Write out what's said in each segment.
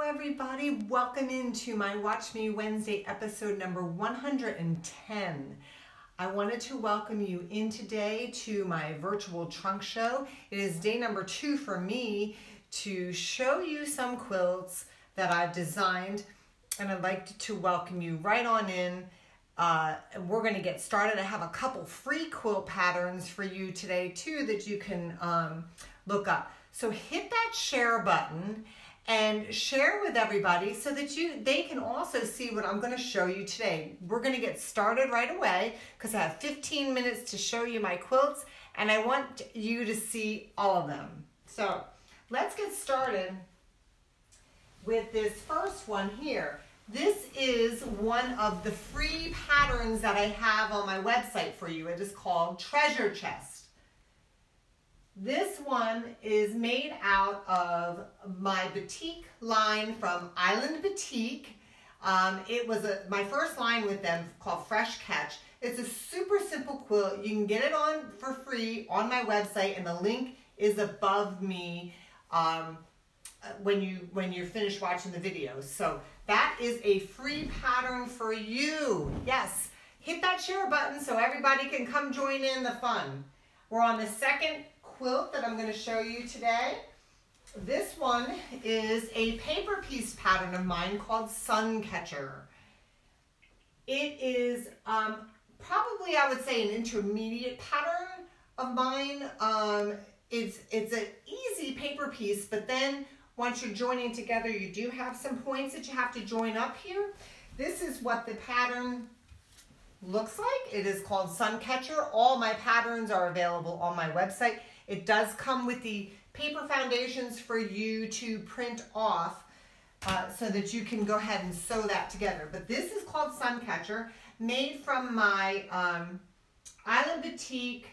everybody. Welcome into my Watch Me Wednesday episode number 110. I wanted to welcome you in today to my virtual trunk show. It is day number 2 for me to show you some quilts that I've designed, and I'd like to welcome you right on in. We're going to get started. I have a couple free quilt patterns for you today too that you can look up. So hit that share button and share with everybody so that they can also see what I'm going to show you today. We're going to get started right away because I have 15 minutes to show you my quilts and I want you to see all of them. So let's get started with this first one here. This is one of the free patterns that I have on my website for you. It is called Treasure Chest. This one is made out of my batik line from Island Batik. It was my first line with them called Fresh Catch. It's a super simple quilt. You can get it on for free on my website, and the link is above me when you're finished watching the video. So that is a free pattern for you. Yes, hit that share button so everybody can come join in the fun. We're on the second quilt that I'm going to show you today. This one is a paper piece pattern of mine called Sun Catcher. It is probably, I would say, an intermediate pattern of mine. It's an easy paper piece, but then once you're joining together, you do have some points that you have to join up here. This is what the pattern looks like. It is called Sun Catcher. All my patterns are available on my website. It does come with the paper foundations for you to print off so that you can go ahead and sew that together. But this is called Sun Catcher, made from my Island Batik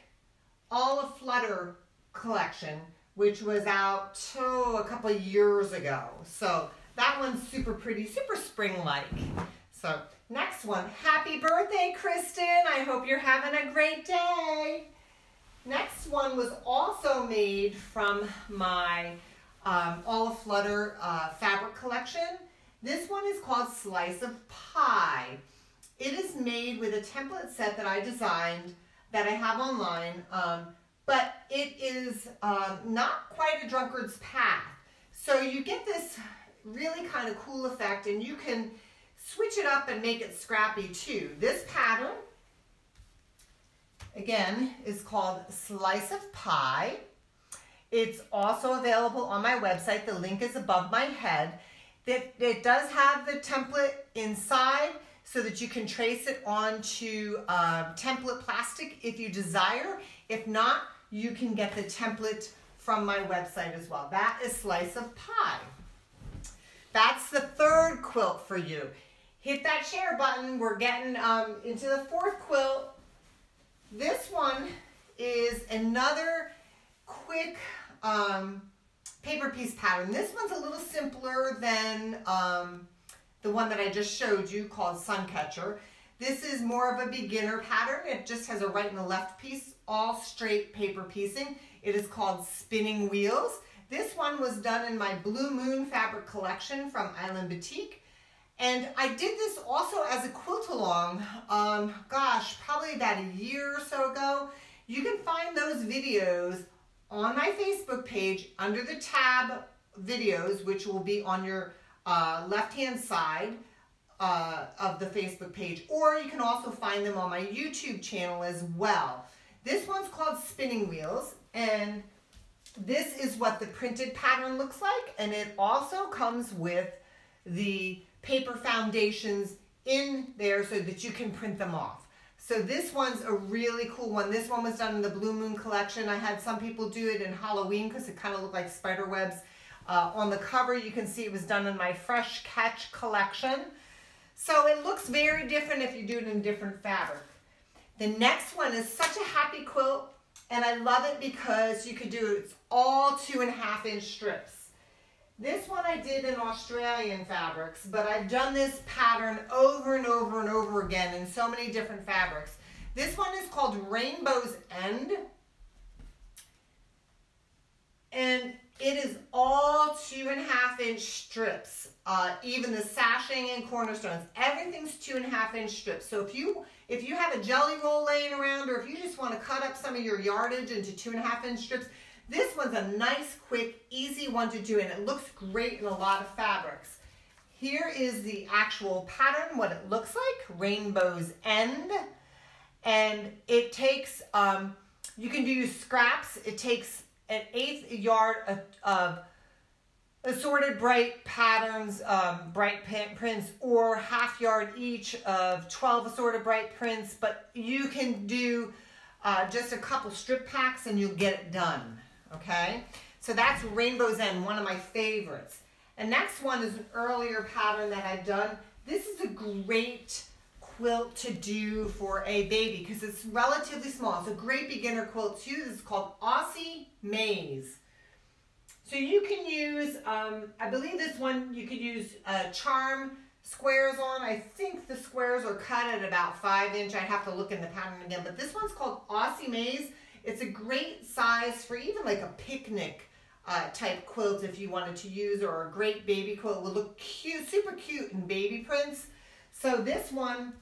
Olive Flutter collection, which was out a couple of years ago. So that one's super pretty, super spring-like. So next one, happy birthday, Kristen. I hope you're having a great day. Next one was also made from my Olive Flutter fabric collection. This one is called Slice of Pie. It is made with a template set that I designed that I have online, but it is not quite a drunkard's path. So you get this really kind of cool effect, and you can switch it up and make it scrappy too. This pattern, again, is called Slice of Pie. It's also available on my website. The link is above my head. It does have the template inside so that you can trace it onto template plastic if you desire. If not, you can get the template from my website as well. That is Slice of Pie. That's the third quilt for you. Hit that share button. We're getting into the fourth quilt. This one is another quick paper piece pattern. This one's a little simpler than the one that I just showed you called Sun Catcher. This is more of a beginner pattern. It just has a right and a left piece, all straight paper piecing. It is called Spinning Wheels. This one was done in my Blue Moon fabric collection from Island Batik. And I did this also as a quilt along, gosh, probably about a year or so ago. You can find those videos on my Facebook page under the tab videos, which will be on your left-hand side of the Facebook page, or you can also find them on my YouTube channel as well. This one's called Spinning Wheels, and this is what the printed pattern looks like, and it also comes with the paper foundations in there so that you can print them off. So this one's a really cool one. This one was done in the Blue Moon collection. I had some people do it in Halloween because it kind of looked like spider webs. On the cover, you can see it was done in my Fresh Catch collection. So it looks very different if you do it in different fabric. The next one is such a happy quilt, and I love it because you could do it. It's all 2.5-inch strips. This one I did in Australian fabrics, but I've done this pattern over and over and over again in so many different fabrics. This one is called Rainbow's End, and It is all 2.5-inch strips. Even the sashing and cornerstones, everything's 2.5-inch strips. So if you have a jelly roll laying around, or if you just want to cut up some of your yardage into 2.5-inch strips, this one's a nice, quick, easy one to do, and it looks great in a lot of fabrics. Here is the actual pattern, what it looks like, Rainbow's End. And it takes, you can do scraps. It takes an 1/8 yard of assorted bright patterns, bright prints, or 1/2 yard each of 12 assorted bright prints, but you can do just a couple strip packs and you'll get it done, okay? So that's Rainbow's End, one of my favorites. And next one is an earlier pattern that I've done. This is a great quilt to do for a baby because it's relatively small. It's a great beginner quilt to use. It's called Aussie Maze. So you can use, I believe this one you could use charm squares on. I think the squares are cut at about 5-inch. I'd have to look in the pattern again, but this one's called Aussie Maze. It's a great size for even like a picnic type quilt if you wanted to use, or a great baby quilt. It would look cute, super cute in baby prints. So this one,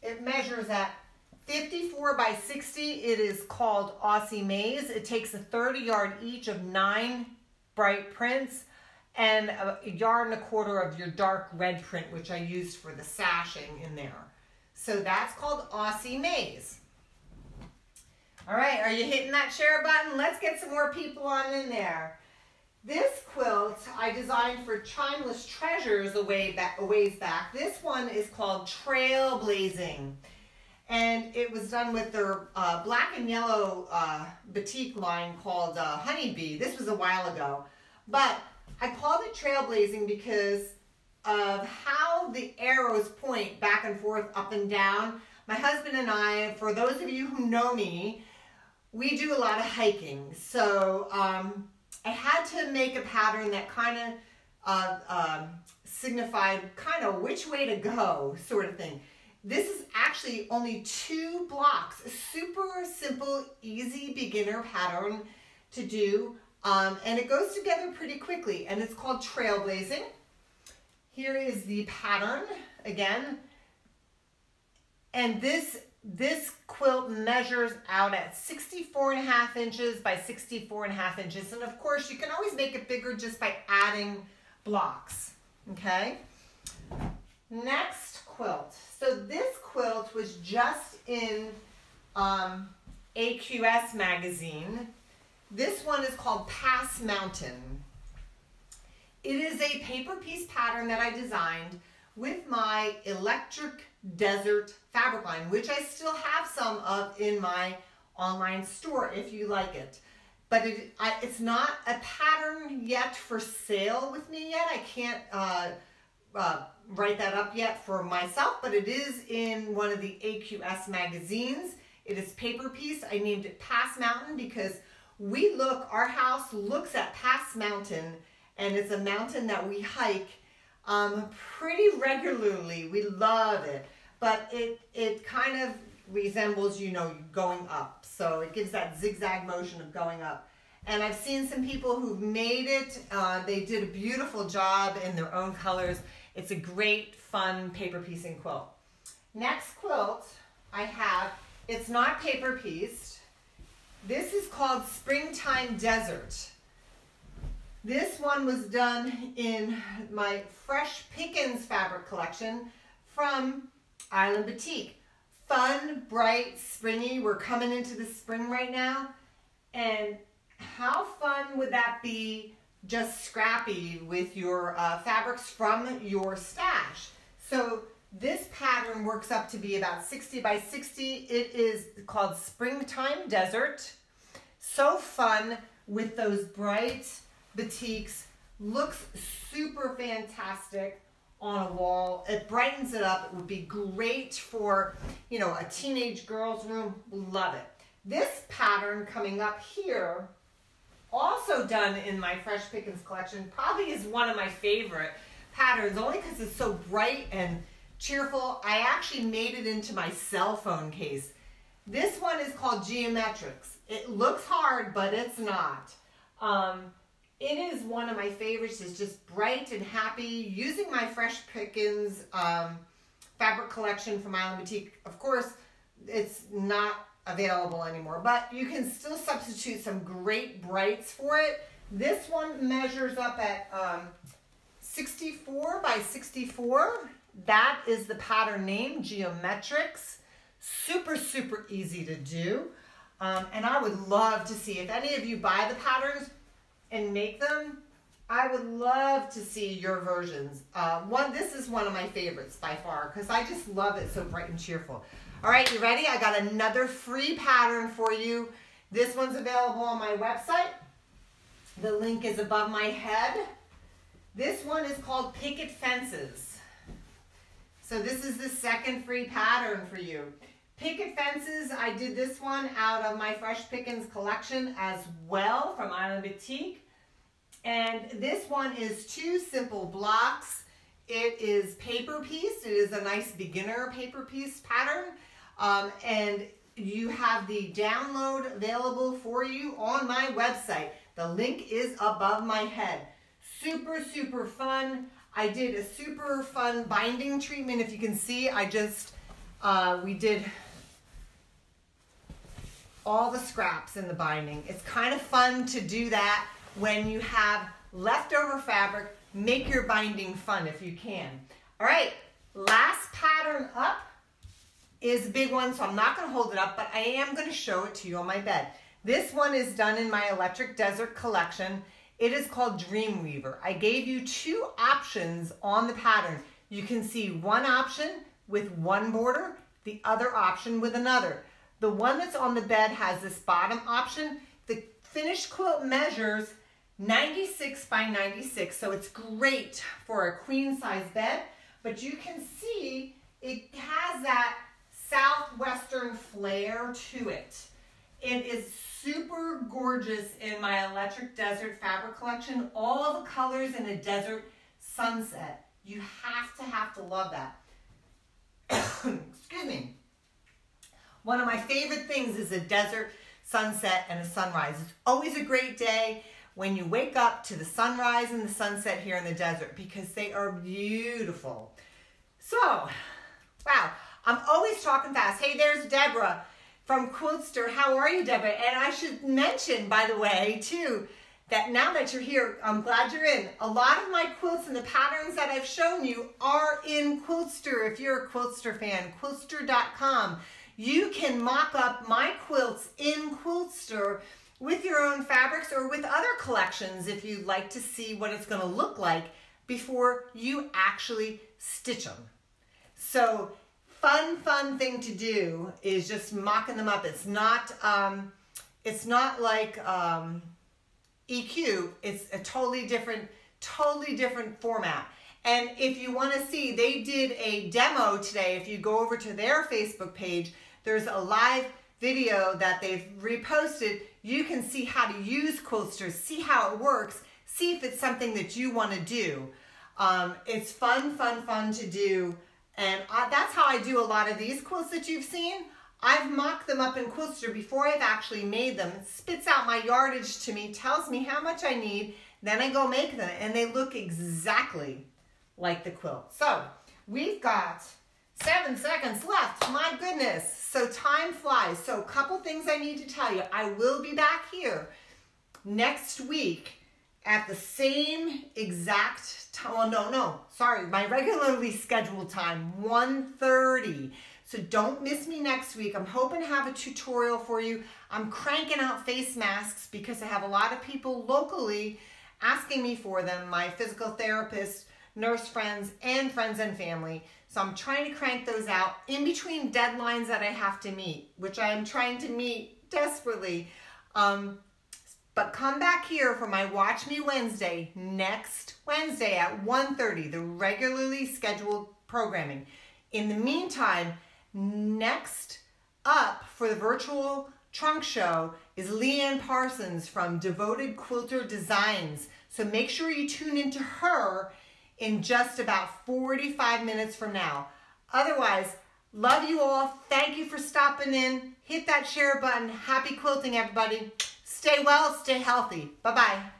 it measures at 54 by 60. It is called Aussie Maze. It takes a 30 yard each of 9 bright prints and a 1.25 yards of your dark red print, which I used for the sashing in there. So that's called Aussie Maze. All right, are you hitting that share button? Let's get some more people on in there. This quilt I designed for Timeless Treasures a ways back. This one is called Trailblazing, and it was done with their black and yellow batik line called Honeybee. This was a while ago, but I called it Trailblazing because of how the arrows point back and forth, up and down. My husband and I, for those of you who know me, we do a lot of hiking, so I had to make a pattern that kind of signified kind of which way to go, sort of thing. This is actually only 2 blocks, a super simple, easy beginner pattern to do, and it goes together pretty quickly, and it's called Trailblazing. Here is the pattern again, and this quilt measures out at 64.5 inches by 64.5 inches. And of course, you can always make it bigger just by adding blocks, okay? Next quilt. So this quilt was just in AQS magazine. This one is called Pass Mountain. It is a paper piece pattern that I designed with my Electric Desert fabric line, which I still have some of in my online store if you like it. But it's not a pattern yet for sale with me yet. I can't write that up yet for myself, but it is in one of the AQS magazines. It is paper piece. I named it Pass Mountain because our house looks at Pass Mountain, and it's a mountain that we hike pretty regularly. We love it, but it kind of resembles, you know, going up. So it gives that zigzag motion of going up. And I've seen some people who've made it. They did a beautiful job in their own colors. It's a great, fun paper piecing quilt. Next quilt I have, it's not paper pieced. This is called Springtime Desert. This one was done in my Fresh Pickens fabric collection from Island Batik. Fun, bright, springy. We're coming into the spring right now. And how fun would that be, just scrappy with your fabrics from your stash? So this pattern works up to be about 60 by 60. It is called Springtime Desert. So fun with those bright batiks. Looks super fantastic on a wall. It brightens it up. It would be great for, you know, a teenage girl's room. Love it. This pattern coming up here, also done in my Fresh Pickens collection, probably is one of my favorite patterns, only because it's so bright and cheerful. I actually made it into my cell phone case. This one is called Geometrics. It looks hard, but it's not. It is one of my favorites. It's just bright and happy. Using my Fresh Pickins fabric collection from Island Boutique. Of course, it's not available anymore, but you can still substitute some great brights for it. This one measures up at 64 by 64. That is the pattern name, Geometrics. Super, super easy to do. And I would love to see, if any of you buy the patterns and make them, I would love to see your versions. This is one of my favorites by far because I just love it so bright and cheerful. All right, you ready? I got another free pattern for you. This one's available on my website. The link is above my head. This one is called Picket Fences. So this is the second free pattern for you. Picket Fences, I did this one out of my Fresh Pickins collection as well from Island Boutique. And this one is 2 simple blocks. It is paper piece. It is a nice beginner paper piece pattern. And you have the download available for you on my website. The link is above my head. Super, super fun. I did a super fun binding treatment. If you can see, we did all the scraps in the binding. It's kind of fun to do that when you have leftover fabric. Make your binding fun if you can. All right, last pattern up is a big one, so I'm not going to hold it up, but I am going to show it to you on my bed. This one is done in my Electric Desert collection. It is called Dreamweaver. I gave you 2 options on the pattern. You can see one option with one border, the other option with another. The one that's on the bed has this bottom option. The finished quilt measures 96 by 96, so it's great for a queen size bed, but you can see it has that southwestern flair to it. It is super gorgeous in my Electric Desert fabric collection. All of the colors in a desert sunset. You have to love that. Excuse me. One of my favorite things is a desert sunset and a sunrise. It's always a great day when you wake up to the sunrise and the sunset here in the desert because they are beautiful. So, wow, I'm always talking fast. Hey, there's Deborah from Quiltster. How are you, Deborah? And I should mention, by the way, too, that now that you're here, I'm glad you're in. A lot of my quilts and the patterns that I've shown you are in Quiltster. If you're a Quiltster fan, quiltster.com. You can mock up my quilts in Quiltster with your own fabrics or with other collections if you'd like to see what it's going to look like before you actually stitch them. So fun thing to do is just mocking them up. It's not like EQ. It's a totally different format. And if you want to see, they did a demo today. If you go over to their Facebook page, there's a live video that they've reposted. You can see how to use Quiltster, see how it works, see if it's something that you want to do. It's fun to do. And that's how I do a lot of these quilts that you've seen. I've mocked them up in Quiltster before I've actually made them. It spits out my yardage to me, tells me how much I need, then I go make them, and they look exactly like the quilt. So we've got 7 seconds left. My goodness. So time flies. So a couple things I need to tell you. I will be back here next week at the same exact time. Well, no, sorry. My regularly scheduled time, 1:30. So don't miss me next week. I'm hoping to have a tutorial for you. I'm cranking out face masks because I have a lot of people locally asking me for them. My physical therapist, nurse friends, and family. So I'm trying to crank those out in between deadlines that I have to meet, which I am trying to meet desperately. But come back here for my Watch Me Wednesday, next Wednesday at 1:30, the regularly scheduled programming. In the meantime, next up for the virtual trunk show is Leanne Parsons from Devoted Quilter Designs. So make sure you tune into her in just about 45 minutes from now. Otherwise, love you all. Thank you for stopping in. Hit that share button. Happy quilting, everybody. Stay well, stay healthy. Bye-bye.